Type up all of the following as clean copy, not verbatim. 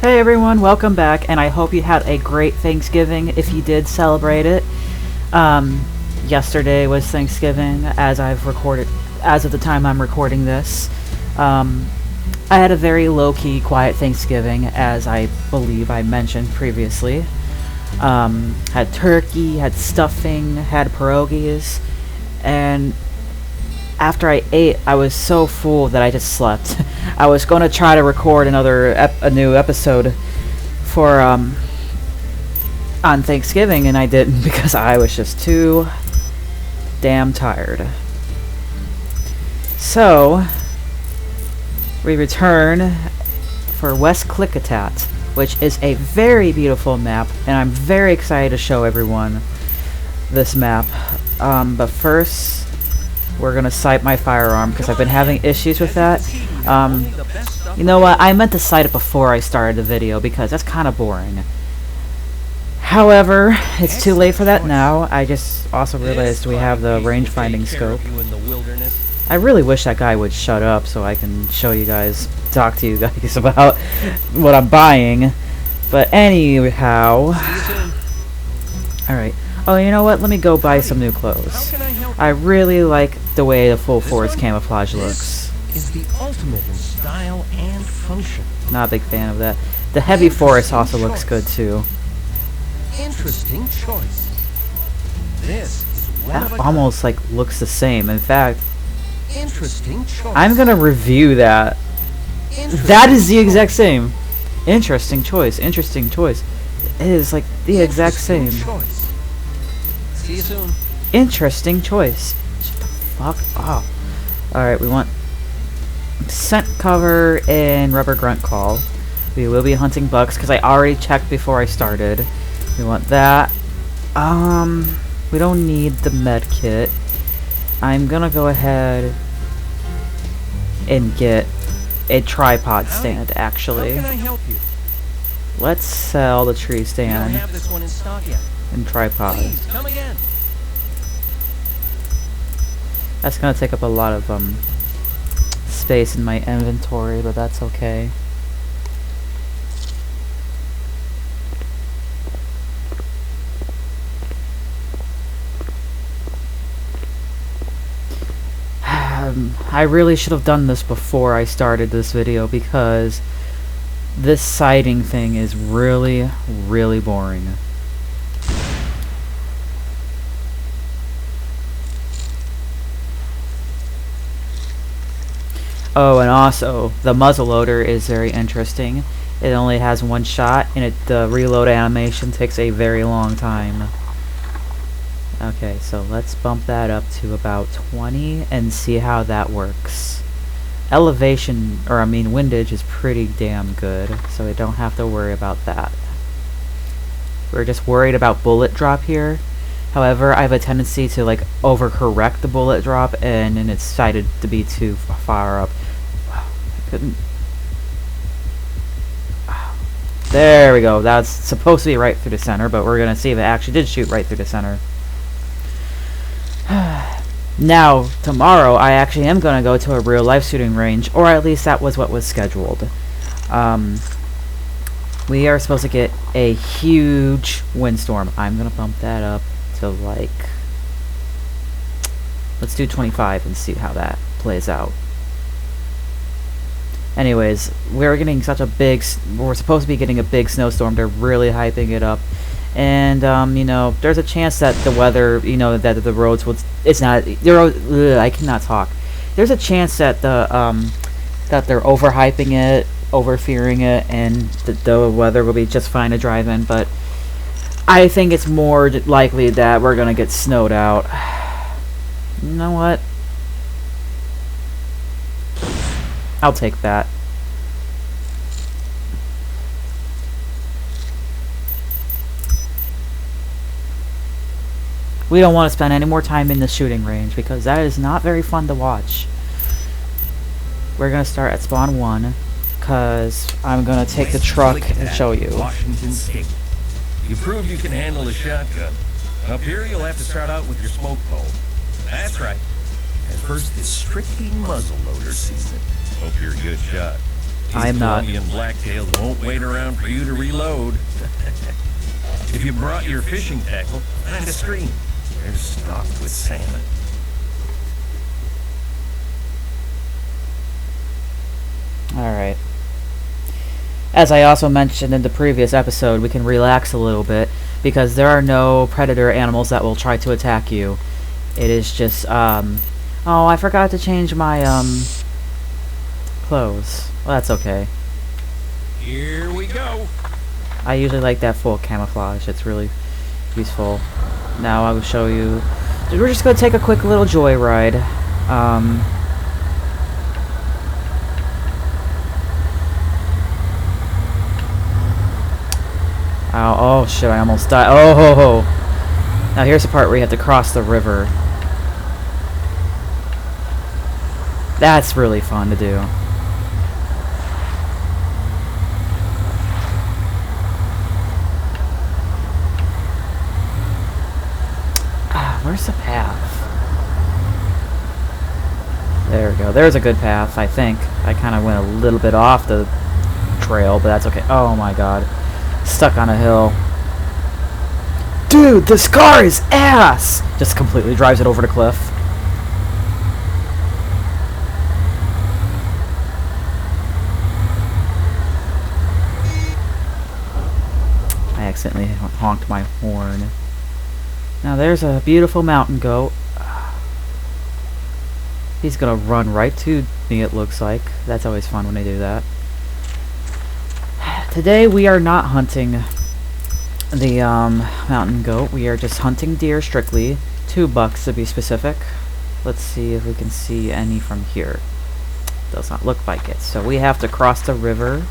Hey everyone, welcome back, and I hope you had a great Thanksgiving if you did celebrate it. Yesterday was Thanksgiving, as of the time I'm recording this. I had a very low-key, quiet Thanksgiving, as I believe I mentioned previously. Had turkey, had stuffing, had pierogies, and after I ate, I was so full that I just slept. I was going to try to record a new episode for on Thanksgiving, and I didn't because I was just too damn tired. So we return for West Klickitat, which is a very beautiful map, and I'm very excited to show everyone this map. But first, we're gonna sight my firearm because I've been having issues with that. You know what? I meant to sight it before I started the video because that's kind of boring. However, it's too late for that now. I just also realized we have the range finding scope. I really wish that guy would shut up so I can show you guys, talk to you guys about what I'm buying. But anyhow, alright. Oh, you know what? Let me go buy some new clothes. I really like the way the full force camouflage looks. Is the ultimate in style and function. Not a big fan of that. The heavy forest also looks good too. Interesting choice. This is That almost like looks the same. In fact, interesting choice. I'm gonna review that. That is the exact same. Interesting choice. Interesting choice. It is like the exact same. Choice. See you soon. Interesting choice. Shut the fuck up. Alright, we want scent cover and rubber grunt call. We will be hunting bucks because I already checked before I started. We want that. We don't need the med kit. I'm gonna go ahead and get a tripod stand, actually. How can I help you? Let's sell the tree We don't stand have this one in stock yet. and tripod. Please come again. That's gonna take up a lot of space in my inventory, but that's okay. I really should have done this before I started this video because this sighting thing is really, really boring. Oh, and also, the muzzleloader is very interesting. It only has one shot, and the reload animation takes a very long time. Okay, so let's bump that up to about 20 and see how that works. Elevation, or I mean windage, is pretty damn good, so we don't have to worry about that. We're just worried about bullet drop here. However, I have a tendency to like overcorrect the bullet drop, and it's sighted to be too far up. I couldn't. There we go. That's supposed to be right through the center, but we're gonna see if it actually did shoot right through the center. Now, tomorrow, I actually am gonna go to a real life shooting range, or at least that was what was scheduled. We are supposed to get a huge windstorm. I'm gonna bump that up to like, let's do 25 and see how that plays out. Anyways, we're supposed to be getting a big snowstorm. They're really hyping it up. And, you know, there's a chance that the weather, you know, that the roads will, I cannot talk. There's a chance that that they're overhyping it, overfearing it, and the weather will be just fine to drive in, but I think it's more likely that we're gonna get snowed out. You know what? I'll take that. We don't want to spend any more time in the shooting range because that is not very fun to watch. We're gonna start at spawn 1 because I'm gonna take the truck and show you. Washington State. You proved you can handle a shotgun. Up here, you'll have to start out with your smoke pole. That's right. At first, it's strictly muzzleloader season. Hope you're a good shot. I'm not. Colombian blacktails won't wait around for you to reload. If you brought your fishing tackle, find a stream. They're stocked with salmon. Alright. As I also mentioned in the previous episode, we can relax a little bit because there are no predator animals that will try to attack you. It is just, oh, I forgot to change my, clothes. Well, that's okay. Here we go. I usually like that full camouflage. It's really useful. Now I will show you. We're just going to take a quick little joyride. Oh shit, I almost died. Oh ho ho! Now here's the part where you have to cross the river. That's really fun to do. Where's the path? There we go. There's a good path, I think. I kind of went a little bit off the trail, but that's okay. Oh my god. Stuck on a hill. Dude, this car is ass! Just completely drives it over the cliff. I accidentally honked my horn. Now there's a beautiful mountain goat. He's gonna run right to me, it looks like. That's always fun when they do that. Today we are not hunting the mountain goat. We are just hunting deer strictly. 2 bucks to be specific. Let's see if we can see any from here. Does not look like it. So we have to cross the river.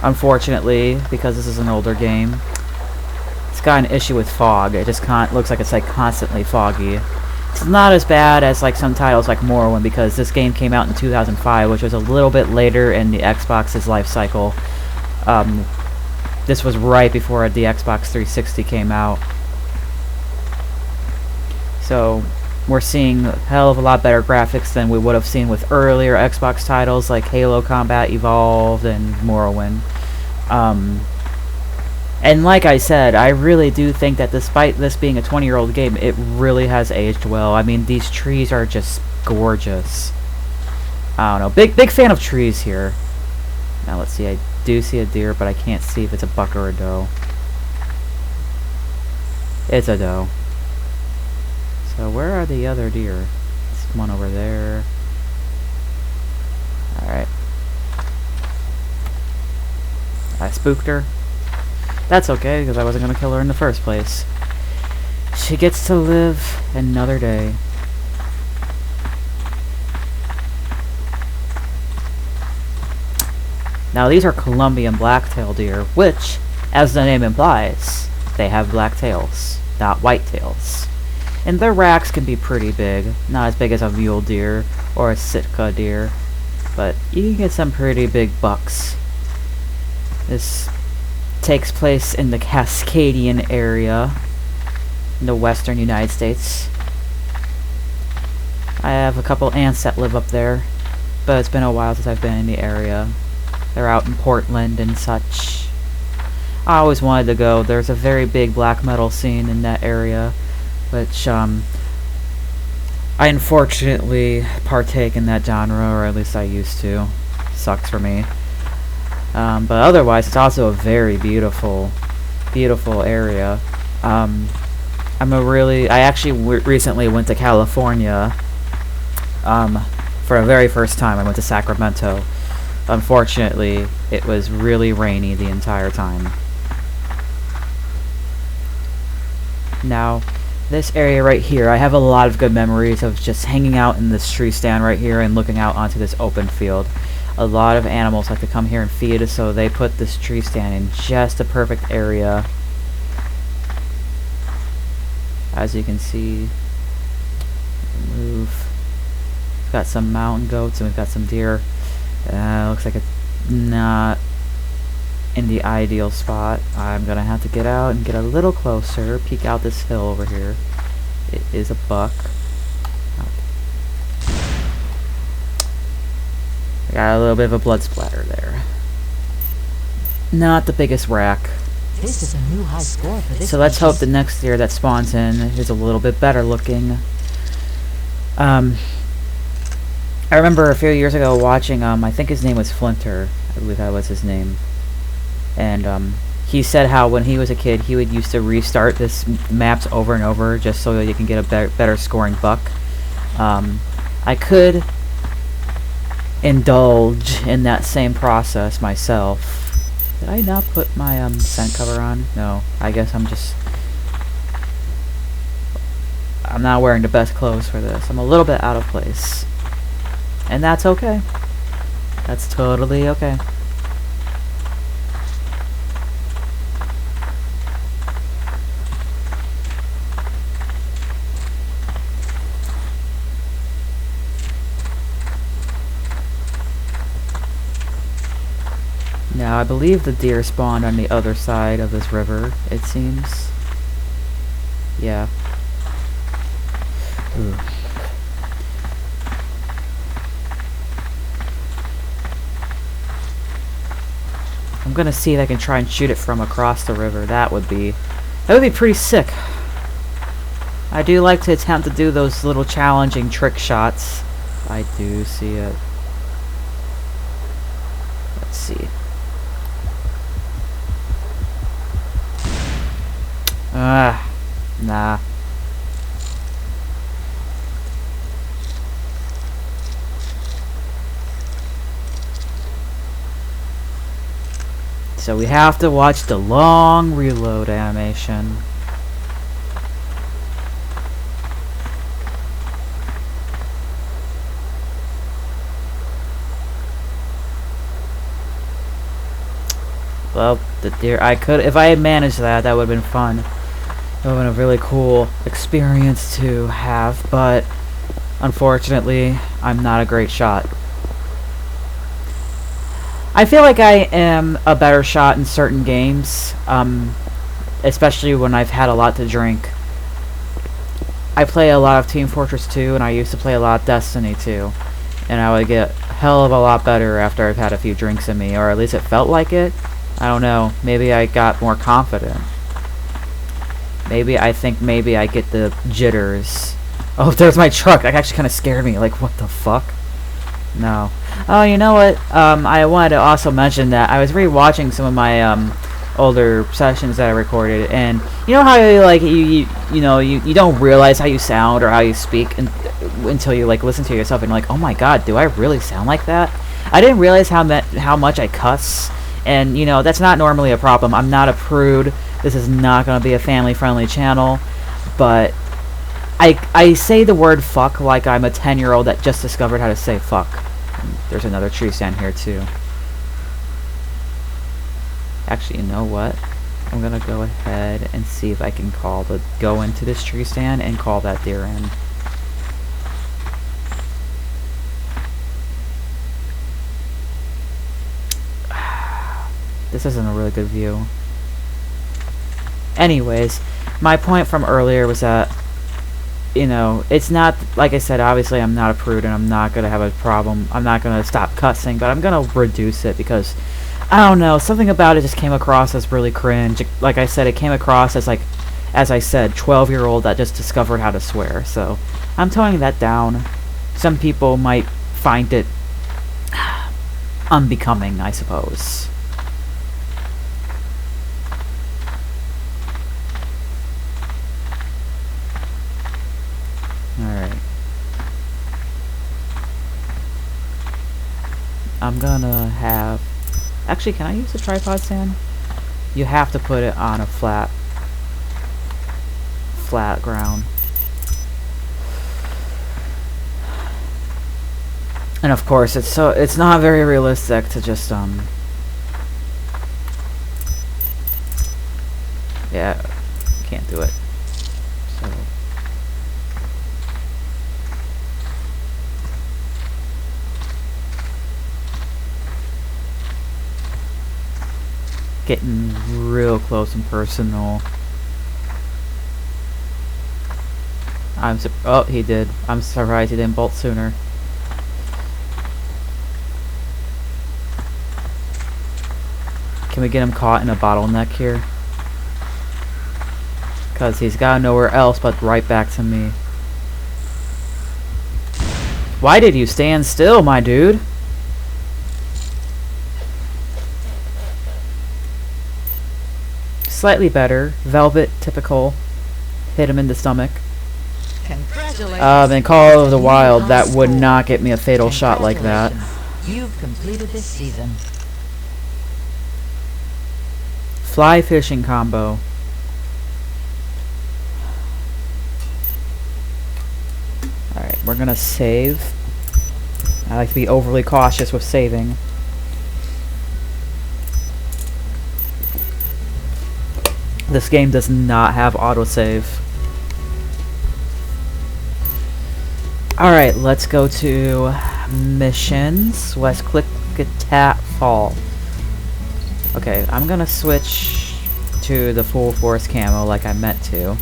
Unfortunately, because this is an older game, it's got an issue with fog. It just looks like it's like constantly foggy. It's not as bad as like some titles like Morrowind, because this game came out in 2005, which was a little bit later in the Xbox's life cycle. This was right before the Xbox 360 came out. So we're seeing a hell of a lot better graphics than we would have seen with earlier Xbox titles like Halo Combat Evolved and Morrowind. And like I said, I really do think that despite this being a 20-year-old game, it really has aged well. I mean, these trees are just gorgeous. I don't know. Big fan of trees here. Now let's see. I do see a deer, but I can't see if it's a buck or a doe. It's a doe. So where are the other deer? There's one over there. Alright. I spooked her. That's okay, because I wasn't going to kill her in the first place. She gets to live another day. Now these are Colombian blacktail deer, which, as the name implies, they have black tails, not white tails. And their racks can be pretty big, not as big as a mule deer or a Sitka deer, but you can get some pretty big bucks. This takes place in the Cascadian area in the western United States. I have a couple aunts that live up there, but it's been a while since I've been in the area. They're out in Portland and such. I always wanted to go. There's a very big black metal scene in that area, which I unfortunately partake in that genre, or at least I used to. Sucks for me. But otherwise, it's also a very beautiful area. I actually recently went to California for the very first time. I went to Sacramento. Unfortunately, it was really rainy the entire time. Now, this area right here, I have a lot of good memories of just hanging out in this tree stand right here and looking out onto this open field. A lot of animals like to come here and feed, so they put this tree stand in just a perfect area. As you can see, move. We've got some mountain goats and we've got some deer. Looks like it's not in the ideal spot. I'm gonna have to get out and get a little closer, peek out this hill over here. It is a buck. Got a little bit of a blood splatter there. Not the biggest rack. This is a new high score for this. So let's hope the next deer that spawns in is a little bit better looking. I remember a few years ago watching, I think his name was Flinter. I believe that was his name. And, he said how when he was a kid, he would used to restart this maps over and over just so that you can get a better scoring buck. I could indulge in that same process myself. Did I not put my scent cover on? No, I guess I'm not wearing the best clothes for this. I'm a little bit out of place. And that's okay. That's totally okay. Now, I believe the deer spawned on the other side of this river, it seems. Yeah. Ooh. I'm gonna see if I can try and shoot it from across the river. That would be pretty sick. I do like to attempt to do those little challenging trick shots. I do see it. Let's see. Nah. So we have to watch the long reload animation. Well, the deer, if I had managed that, that would have been fun. It would have been a really cool experience to have, but unfortunately, I'm not a great shot. I feel like I am a better shot in certain games, especially when I've had a lot to drink. I play a lot of Team Fortress 2, and I used to play a lot of Destiny 2, and I would get hell of a lot better after I've had a few drinks in me, or at least it felt like it. I don't know, maybe I got more confident. Maybe I get the jitters. Oh, there's my truck. That actually kind of scared me. Like, what the fuck? No. Oh, you know what? I wanted to also mention that I was re-watching some of my older sessions that I recorded, and you know how you don't realize how you sound or how you speak until you like listen to yourself and you're like, oh my god, do I really sound like that? I didn't realize how much I cuss, and you know that's not normally a problem. I'm not a prude. This is not going to be a family-friendly channel, but I say the word fuck like I'm a 10-year-old that just discovered how to say fuck. And there's another tree stand here too. Actually, you know what? I'm gonna go ahead and see if I can go into this tree stand and call that deer in. This isn't a really good view. Anyways, my point from earlier was that, you know, it's not, like I said, obviously I'm not a prude and I'm not going to have a problem. I'm not going to stop cussing, but I'm going to reduce it because, I don't know, something about it just came across as really cringe. Like I said, it came across as, like, as I said, 12-year-old that just discovered how to swear. So, I'm toning that down. Some people might find it unbecoming, I suppose. Alright. I'm gonna have... Actually, can I use the tripod stand? You have to put it on a flat ground. And of course, it's not very realistic to just, yeah, can't do it. So... Getting real close and personal. Oh, he did. I'm surprised he didn't bolt sooner. Can we get him caught in a bottleneck here? Because he's got nowhere else but right back to me. Why did you stand still, my dude? Slightly better. Velvet, typical. Hit him in the stomach. Congratulations. In Call of the Wild, that would not get me a fatal shot like that. You've completed this season. Fly fishing combo. Alright, we're gonna save. I like to be overly cautious with saving. This game does not have autosave. Alright, let's go to missions. Let's click Tap Fall. Okay, I'm gonna switch to the full force camo like I meant to.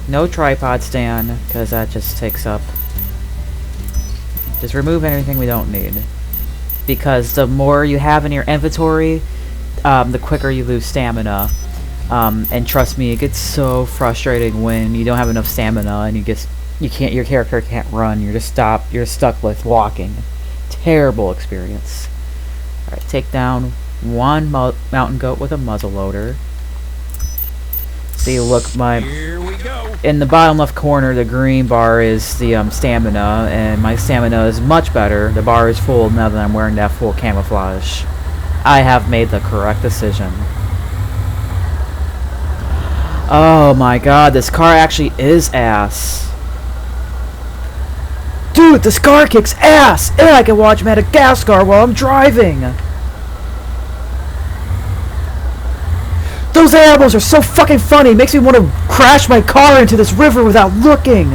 No tripod stand, because that just takes up. Just remove anything we don't need. Because the more you have in your inventory, the quicker you lose stamina. And trust me, it gets so frustrating when you don't have enough stamina and your character can't run. You're stuck with walking. Terrible experience. Alright, take down one mountain goat with a muzzle loader. See, look, Here we go. in the bottom left corner, the green bar is the stamina, and my stamina is much better. The bar is full now that I'm wearing that full camouflage. I have made the correct decision. Oh my god, this car actually is ass. Dude, this car kicks ass! And I can watch Madagascar while I'm driving! Those animals are so fucking funny! Makes me want to crash my car into this river without looking!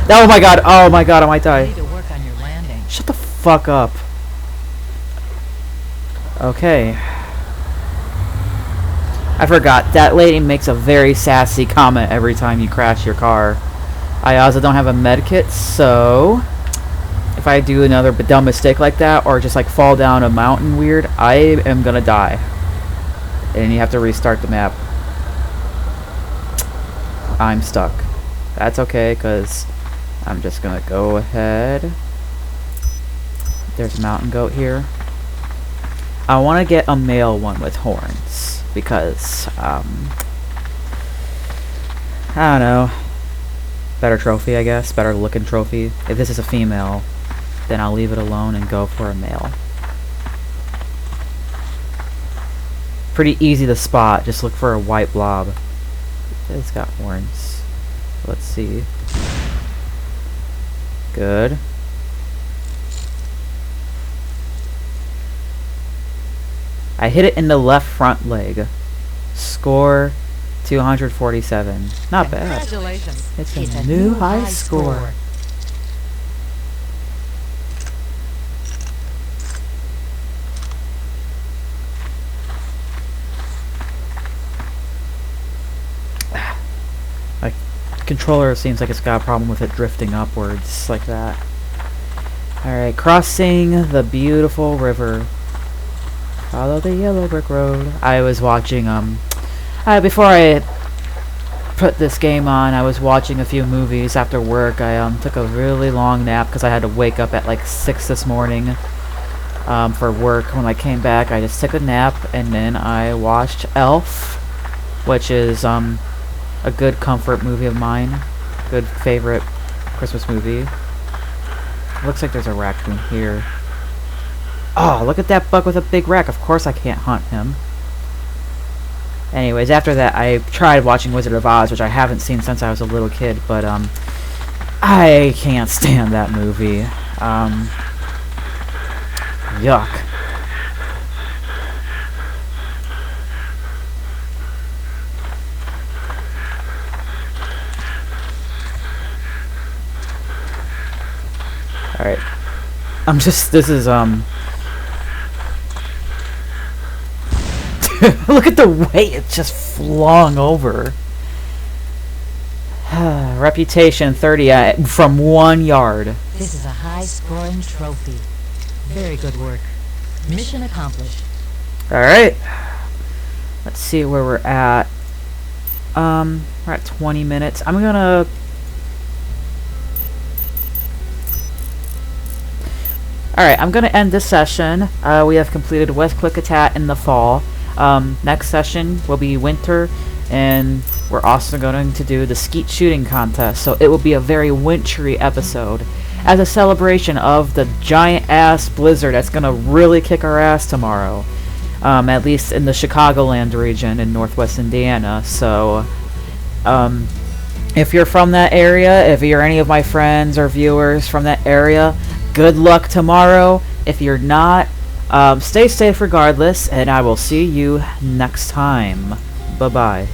Oh my god, I might You die. need to work on your landing. Shut the fuck up. Okay. I forgot, that lady makes a very sassy comment every time you crash your car. I also don't have a medkit, so if I do another dumb mistake like that, or just like fall down a mountain weird, I am gonna die. And you have to restart the map. I'm stuck. That's okay, because I'm just gonna go ahead. There's a mountain goat here. I want to get a male one with horns, because, I don't know. Better trophy, I guess. Better looking trophy. If this is a female, then I'll leave it alone and go for a male. Pretty easy to spot. Just look for a white blob. It's got horns. Let's see. Good. I hit it in the left front leg. Score 247. Not bad. Congratulations. It's a new high score. My controller seems like it's got a problem with it drifting upwards like that. Alright, crossing the beautiful river. Follow the yellow brick road. I was watching, before I put this game on, I was watching a few movies after work. I, took a really long nap because I had to wake up at like 6 this morning, for work. When I came back, I just took a nap, and then I watched Elf, which is, a good comfort movie of mine. Good favorite Christmas movie. Looks like there's a raccoon here. Oh, look at that buck with a big rack. Of course I can't hunt him. Anyways, after that, I tried watching Wizard of Oz, which I haven't seen since I was a little kid, but, I can't stand that movie. Yuck. Alright. This is, look at the way it just flung over. Reputation 30 from 1 yard. This is a high-scoring trophy. Very good work. Mission accomplished. Alright. Let's see where we're at. We're at 20 minutes. I'm gonna... Alright, I'm gonna end this session. We have completed West Klickitat in the fall. Next session will be winter, and we're also going to do the skeet shooting contest, so it will be a very wintry episode as a celebration of the giant ass blizzard that's gonna really kick our ass tomorrow, at least in the Chicagoland region in northwest Indiana. So if you're from that area, if you're any of my friends or viewers from that area, good luck tomorrow. If you're not, stay safe regardless, and I will see you next time. Bye-bye.